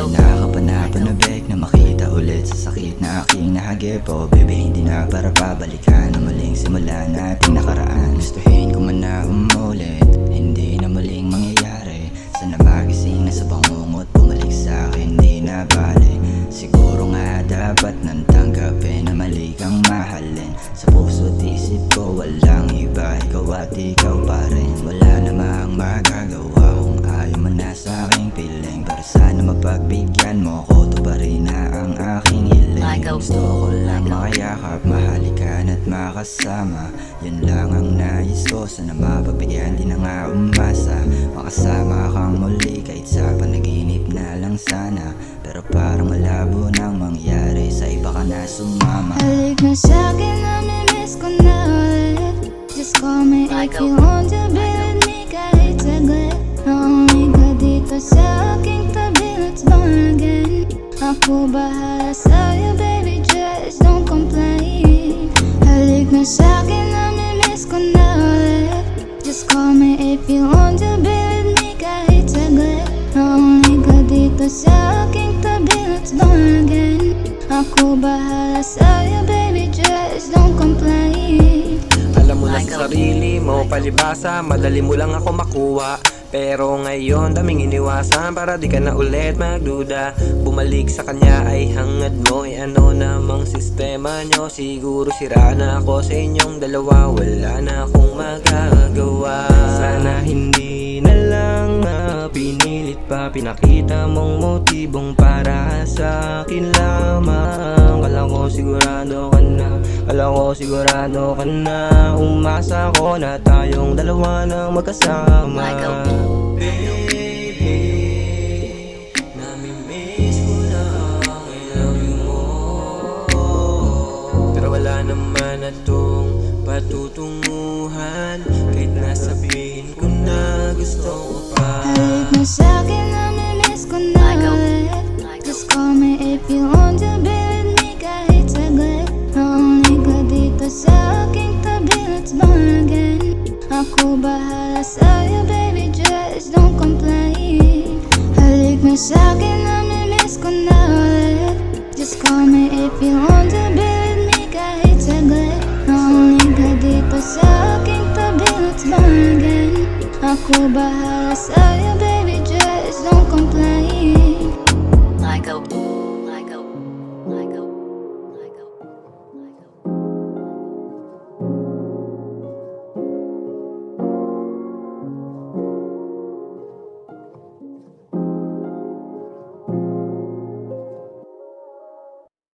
Nakakapanapanabik na makita ulit sa sakit na aking nahagip. Oh baby, hindi na para pabalikan ang muling simula nating nakaraan. Gustuhin ko man na umulit, hindi na muling mangyayari. Sana magising na sa bangungot, bumalik sa akin, di na bali. Siguro nga dapat nang tanggapin na mali kang mahalin. Sa puso't isip ko walang iba, ikaw at ikaw pa rin. Wala namang magagawa kung ayaw mo na sa aking piling. Pero sana mapagbigyan mo ko, to pa rin na ang aking hiling. Gusto ko lang makayakap, mahalikan at makasama. Yun lang ang nais ko, sana mapagbigyan, di na nga umasa. Makasama kang muli kahit sa panaginip na lang sana. Pero parang malabo nang mangyari, sa iba ka na sumama. Halik na sa'kin, namimiss ko na ulit. Just call me if you want to be with me kahit saglit. Nauwi ka dito sa aking tabi, let's bond again. Ako bahala sa'yo baby, just don't complain. Halik na sa'kin, namimiss ko na ulit. Just call me if you want to be with me kahit saglit. Nauwi ka dito sa aking tabi, let's bond again. Ako bahala sa'yo baby, just don't complain. Alam mo na sa sarili mo, palibasa, madali mo lang ako makuha. Pero ngayon daming iniwasan para di ka na ulit magduda. Bumalik sa kanya ay hangad mo, ano namang sistema nyo. Siguro sira na ako sa inyong dalawa, wala na akong magagawa. Sana hindi na lang pinilit pa, pinakita mong motibong para sa akin lamang. Kala ko sigurado ka na, umasa ko na tayong dalawa na magkasama. Baby, namimiss ko na ang I love you mo. Pero wala naman na tong patutunguhan, kahit nasabihin ko na gusto ko pa. Halik na sa'kin, namimiss ko na ulit. Just call me if you want to be with me kahit saglit. Nauwi ka dito sa aking tabi, let's bond again. Ako bahala sa'yo baby, just don't complain. Halik na sa'kin, namimiss ko na ulit. Just call me if you want to be with me kahit saglit. Nauwi ka dito sa aking tabi, let's bond again. Ako bahala sa'yo baby.